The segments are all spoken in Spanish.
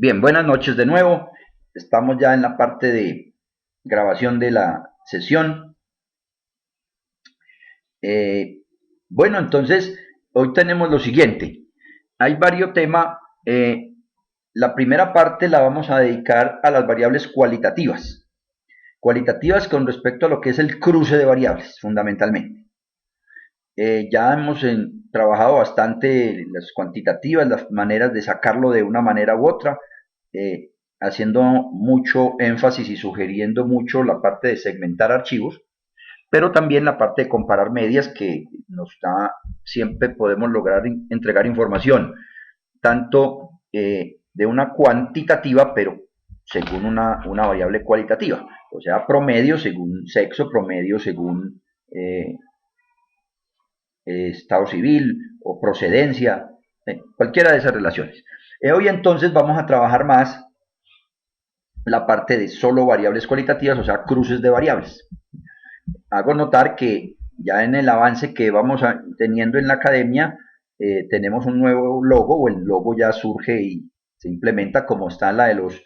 Bien, buenas noches de nuevo. Estamos ya en la parte de grabación de la sesión. Eh, bueno, entonces, hoy tenemos lo siguiente. Hay varios temas. La primera parte la vamos a dedicar a las variables cualitativas. Cualitativas con respecto a lo que es el cruce de variables, fundamentalmente. Ya hemos trabajado bastante las cuantitativas, las maneras de sacarlo de una manera u otra, haciendo mucho énfasis y sugiriendo mucho la parte de segmentar archivos, pero también la parte de comparar medias que nos da, siempre podemos lograr entregar información, tanto de una cuantitativa, pero según una variable cualitativa, o sea, promedio según sexo, promedio según estado civil o procedencia, cualquiera de esas relaciones. Hoy entonces vamos a trabajar más la parte de solo variables cualitativas, o sea, cruces de variables. Hago notar que ya en el avance que vamos teniendo en la academia, tenemos un nuevo logo, o el logo ya surge y se implementa como está la de los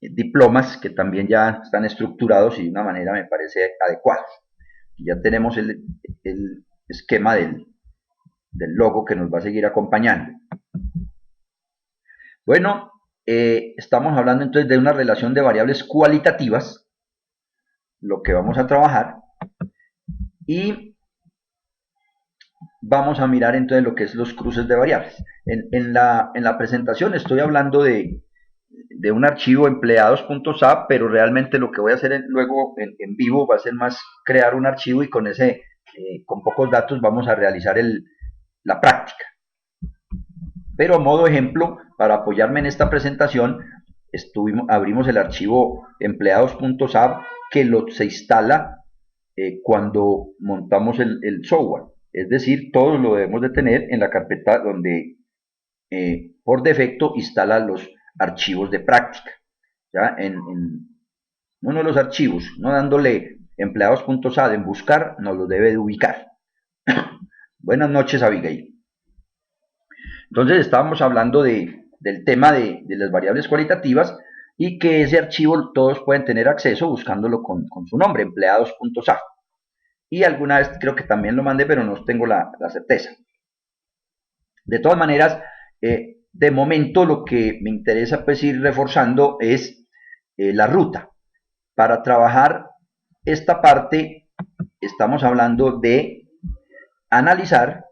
diplomas, que también ya están estructurados y de una manera me parece adecuada. Ya tenemos el esquema del logo que nos va a seguir acompañando. Bueno, estamos hablando entonces de una relación de variables cualitativas, lo que vamos a trabajar, y vamos a mirar entonces lo que es los cruces de variables. En la presentación estoy hablando de un archivo empleados.sap, pero realmente lo que voy a hacer luego en vivo va a ser más crear un archivo y con ese, con pocos datos vamos a realizar la práctica. Pero a modo ejemplo, para apoyarme en esta presentación, abrimos el archivo empleados.sap que se instala cuando montamos el software. Es decir, todos lo debemos de tener en la carpeta donde por defecto instala los archivos de práctica. ¿Ya? En uno de los archivos, no dándole empleados.sap en buscar, nos lo debe de ubicar. Buenas noches, Abigail. Entonces estábamos hablando del tema de las variables cualitativas y que ese archivo todos pueden tener acceso buscándolo con su nombre, empleados.sap. Y alguna vez creo que también lo mandé, pero no tengo la certeza. De todas maneras, de momento lo que me interesa pues ir reforzando es la ruta. Para trabajar esta parte estamos hablando de analizar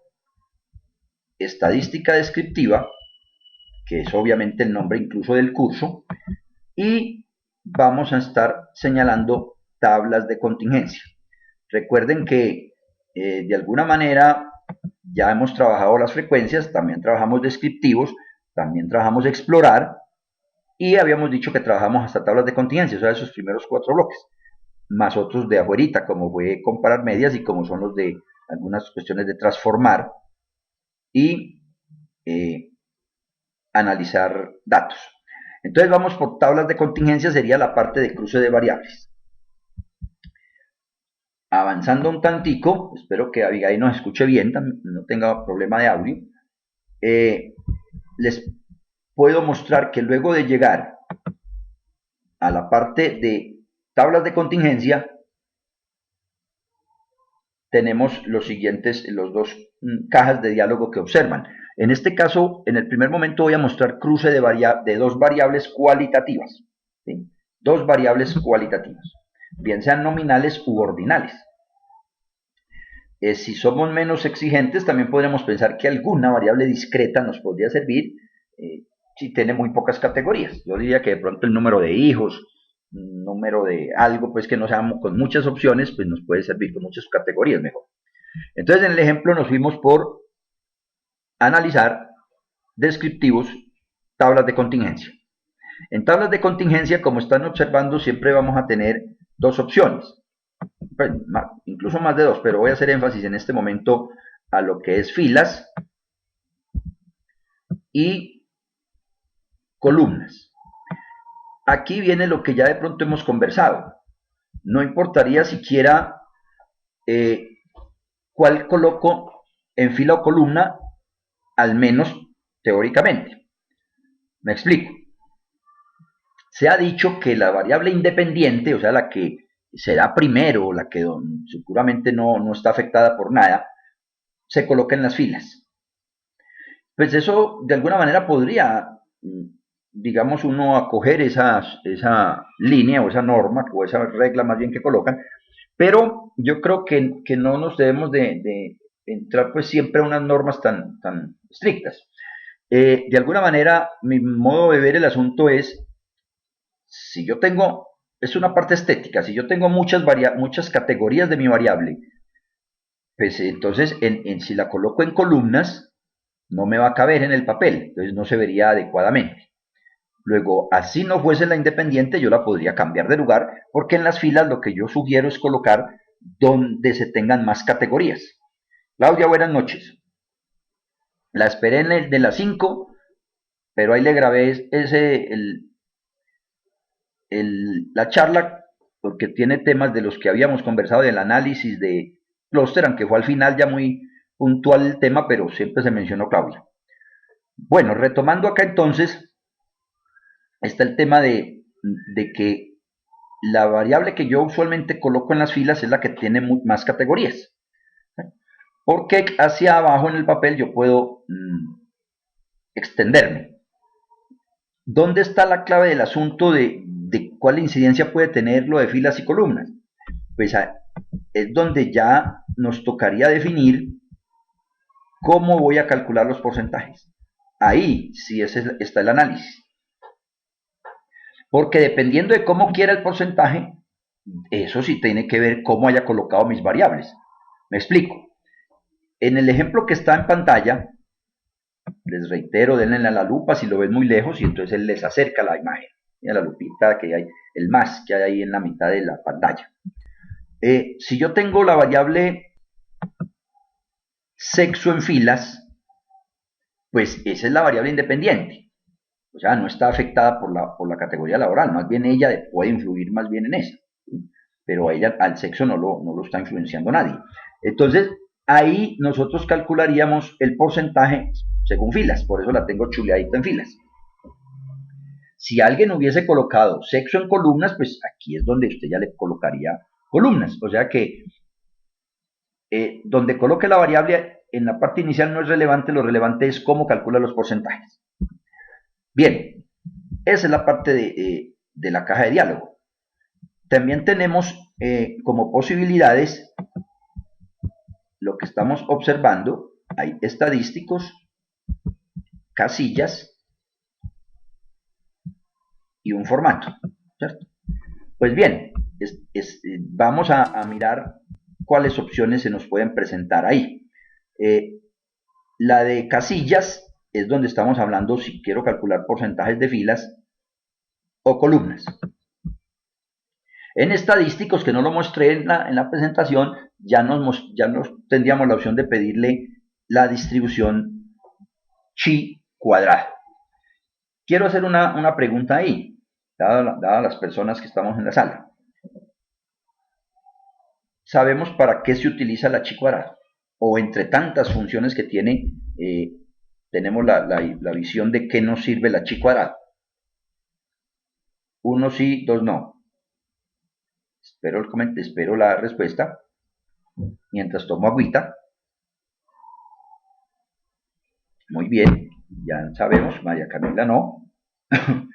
estadística descriptiva, que es obviamente el nombre incluso del curso, y vamos a estar señalando tablas de contingencia. Recuerden que de alguna manera ya hemos trabajado las frecuencias, también trabajamos descriptivos, también trabajamos explorar y habíamos dicho que trabajamos hasta tablas de contingencia, o sea, esos primeros 4 bloques, más otros de afuerita, como fue comparar medias y como son los de algunas cuestiones de transformar y analizar datos. Entonces vamos por tablas de contingencia, sería la parte de cruce de variables. Avanzando un tantico, espero que Abigail nos escuche bien, no tenga problema de audio, les puedo mostrar que luego de llegar a la parte de tablas de contingencia, tenemos los siguientes, los dos cajas de diálogo que observan. En este caso, en el primer momento voy a mostrar cruce de dos variables cualitativas. ¿Sí? Dos variables cualitativas, bien sean nominales u ordinales. Si somos menos exigentes, también podríamos pensar que alguna variable discreta nos podría servir si tiene muy pocas categorías. Yo diría que de pronto el número de hijos, número de algo pues que no sea con muchas opciones, pues nos puede servir con muchas categorías mejor. Entonces en el ejemplo nos fuimos por analizar descriptivos, tablas de contingencia. En tablas de contingencia, como están observando, siempre vamos a tener dos opciones, incluso más de dos, pero voy a hacer énfasis en este momento a lo que es filas y columnas. Aquí viene lo que ya de pronto hemos conversado. No importaría siquiera cuál coloco en fila o columna, al menos teóricamente. Me explico. Se ha dicho que la variable independiente, o sea, la que se da primero, la que seguramente no está afectada por nada, se coloca en las filas. Pues eso de alguna manera podría, digamos, uno acoger esa línea o esa norma o esa regla más bien que colocan, pero yo creo que no nos debemos de entrar pues siempre a unas normas tan estrictas. De alguna manera, mi modo de ver el asunto es, si yo tengo, es una parte estética, si yo tengo muchas categorías de mi variable, pues entonces si la coloco en columnas, no me va a caber en el papel, entonces no se vería adecuadamente. Luego, así no fuese la independiente, yo la podría cambiar de lugar, porque en las filas lo que yo sugiero es colocar donde se tengan más categorías. Claudia, buenas noches. La esperé en el de las 5, pero ahí le grabé la charla porque tiene temas de los que habíamos conversado, del análisis de Cluster, aunque fue al final ya muy puntual el tema, pero siempre se mencionó Claudia. Bueno, retomando acá entonces, está el tema de que la variable que yo usualmente coloco en las filas es la que tiene más categorías. Porque hacia abajo en el papel yo puedo extenderme. ¿Dónde está la clave del asunto de cuál incidencia puede tener lo de filas y columnas? Pues es donde ya nos tocaría definir cómo voy a calcular los porcentajes. Ahí sí está el análisis. Porque dependiendo de cómo quiera el porcentaje, eso sí tiene que ver cómo haya colocado mis variables. Me explico. En el ejemplo que está en pantalla, les reitero, denle a la lupa si lo ven muy lejos y entonces él les acerca la imagen. Y a la lupita que hay, el más que hay ahí en la mitad de la pantalla. Si yo tengo la variable sexo en filas, pues esa es la variable independiente. O sea, no está afectada por la categoría laboral, más bien ella puede influir más bien en eso. ¿Sí? Pero ella al sexo no lo está influenciando nadie. Entonces, ahí nosotros calcularíamos el porcentaje según filas, por eso la tengo chuleadita en filas. Si alguien hubiese colocado sexo en columnas, pues aquí es donde usted ya le colocaría columnas. O sea que donde coloque la variable en la parte inicial no es relevante, lo relevante es cómo calcula los porcentajes. Bien, esa es la parte de la caja de diálogo. También tenemos como posibilidades lo que estamos observando. Hay estadísticos, casillas y un formato, ¿cierto? Pues bien, vamos a mirar cuáles opciones se nos pueden presentar ahí. La de casillas es donde estamos hablando si quiero calcular porcentajes de filas o columnas. En estadísticos, que no lo mostré en la presentación, ya nos tendríamos la opción de pedirle la distribución chi cuadrado. Quiero hacer una pregunta ahí, dada las personas que estamos en la sala. ¿Sabemos para qué se utiliza la chi cuadrado? O entre tantas funciones que tiene, tenemos la visión de qué nos sirve la chi cuadrado. Uno sí, dos no. Espero la respuesta. Mientras tomo agüita. Muy bien, ya sabemos, María Camila no.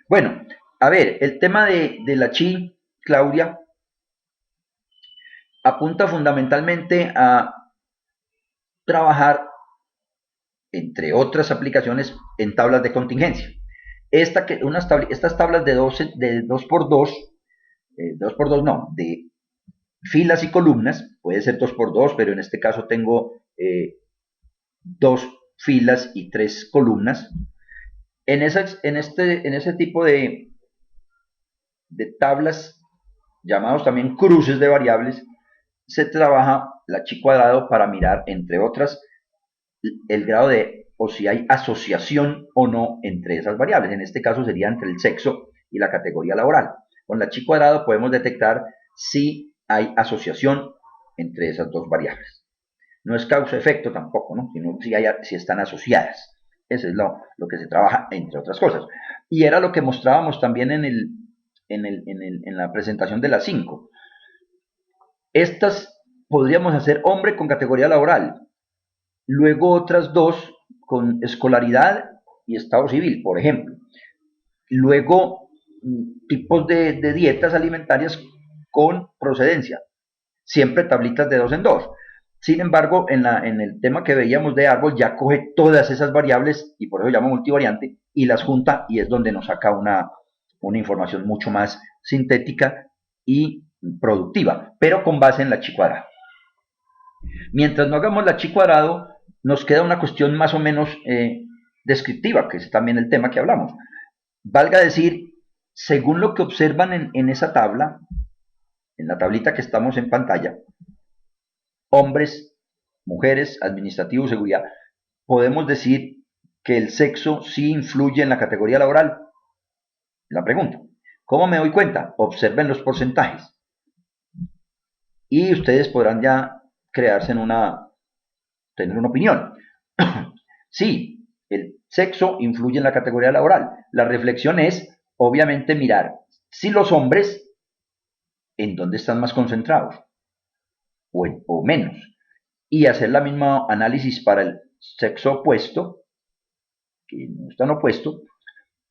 Bueno, a ver, el tema de la chi, Claudia, apunta fundamentalmente a trabajar, entre otras aplicaciones, en tablas de contingencia. Estas tablas de 2x2, 2x2 no, de filas y columnas, puede ser 2x2, pero en este caso tengo 2 filas y 3 columnas. En ese tipo de tablas, llamados también cruces de variables, se trabaja la chi cuadrado para mirar, entre otras, el grado de, o si hay asociación o no entre esas variables. En este caso sería entre el sexo y la categoría laboral. Con la chi cuadrado podemos detectar si hay asociación entre esas dos variables. No es causa-efecto tampoco, ¿no? Sino si están asociadas. Eso es lo que se trabaja, entre otras cosas. Y era lo que mostrábamos también en en la presentación de las 5. Estas podríamos hacer hombre con categoría laboral, luego otras dos con escolaridad y estado civil, por ejemplo. Luego, tipos de dietas alimentarias con procedencia, siempre tablitas de 2 en 2. Sin embargo, en el tema que veíamos de árbol, ya coge todas esas variables, y por eso se llama multivariante, y las junta, y es donde nos saca una información mucho más sintética y productiva, pero con base en la chi cuadrado. Mientras no hagamos la chi cuadrado, nos queda una cuestión más o menos descriptiva, que es también el tema que hablamos. Valga decir, según lo que observan en esa tabla, en la tablita que estamos en pantalla, hombres, mujeres, administrativo, seguridad, podemos decir que el sexo sí influye en la categoría laboral. La pregunta, ¿cómo me doy cuenta? Observen los porcentajes. Y ustedes podrán ya crearse tener una opinión. Sí, el sexo influye en la categoría laboral. La reflexión es, obviamente, mirar si los hombres, ¿en dónde están más concentrados? O menos. Y hacer la misma análisis para el sexo opuesto, que no están opuestos,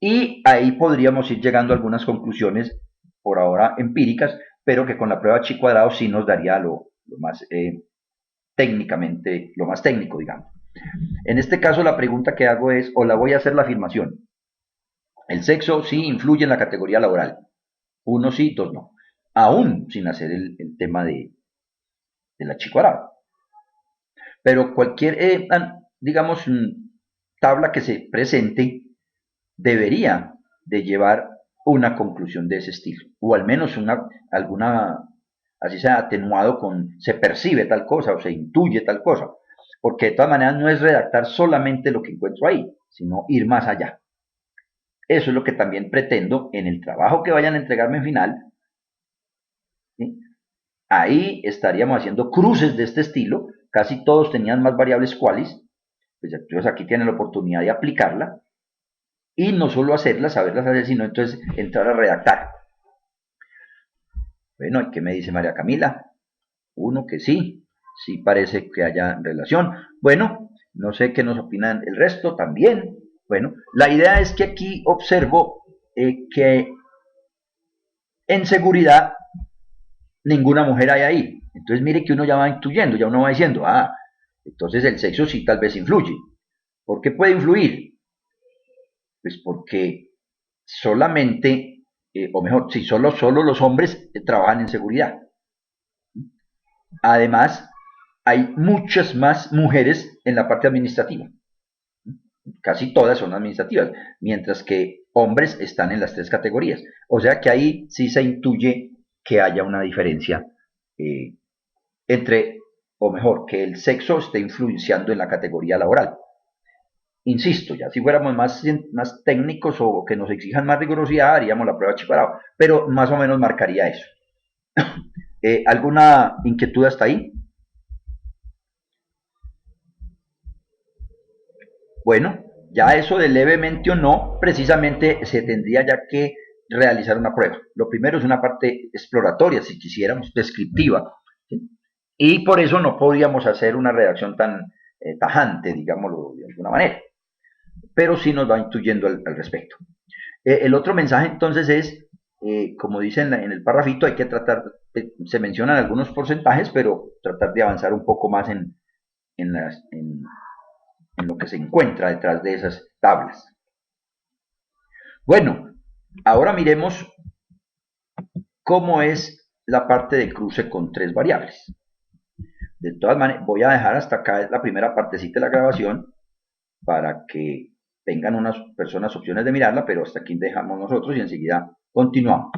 y ahí podríamos ir llegando a algunas conclusiones, por ahora empíricas, pero que con la prueba chi cuadrado sí nos daría lo más técnicamente, lo más técnico, digamos. En este caso la pregunta que hago es, o la voy a hacer la afirmación, el sexo sí influye en la categoría laboral, 1 sí, 2 no, aún sin hacer el tema de la chi cuadrado. Pero cualquier, digamos, tabla que se presente debería de llevar una conclusión de ese estilo, o al menos alguna, así sea atenuado con, se percibe tal cosa o se intuye tal cosa, porque de todas maneras no es redactar solamente lo que encuentro ahí, sino ir más allá. Eso es lo que también pretendo en el trabajo que vayan a entregarme en final. ¿Sí? Ahí estaríamos haciendo cruces de este estilo, casi todos tenían más variables cuales, pues entonces aquí tienen la oportunidad de aplicarla, y no solo hacerlas, saberlas hacer, sino entonces entrar a redactar. Bueno, ¿qué me dice María Camila? Uno que sí, sí parece que haya relación. Bueno, no sé qué nos opinan el resto también. Bueno, la idea es que aquí observo que en seguridad ninguna mujer hay ahí. Entonces mire que uno ya va intuyendo, ya uno va diciendo, entonces el sexo sí tal vez influye. ¿Por qué puede influir? Pues porque solamente, o mejor, si solo los hombres trabajan en seguridad. Además, hay muchas más mujeres en la parte administrativa. Casi todas son administrativas, mientras que hombres están en las 3 categorías. O sea que ahí sí se intuye que haya una diferencia eh, entre, o mejor, que el sexo esté influenciando en la categoría laboral. Insisto, ya si fuéramos más técnicos o que nos exijan más rigurosidad, haríamos la prueba chiparado, pero más o menos marcaría eso. ¿Alguna inquietud hasta ahí? Bueno, ya eso de levemente o no, precisamente se tendría ya que realizar una prueba. Lo primero es una parte exploratoria, si quisiéramos, descriptiva, ¿sí? Y por eso no podríamos hacer una redacción tan tajante, digámoslo de alguna manera, pero sí nos va intuyendo al respecto. El otro mensaje entonces es, como dice en el parrafito, hay que tratar, se mencionan algunos porcentajes, pero tratar de avanzar un poco más en, las, en lo que se encuentra detrás de esas tablas. Bueno, ahora miremos cómo es la parte de cruce con 3 variables. De todas maneras, voy a dejar hasta acá la primera partecita de la grabación para que tengan unas personas opciones de mirarla, pero hasta aquí dejamos nosotros y enseguida continuamos.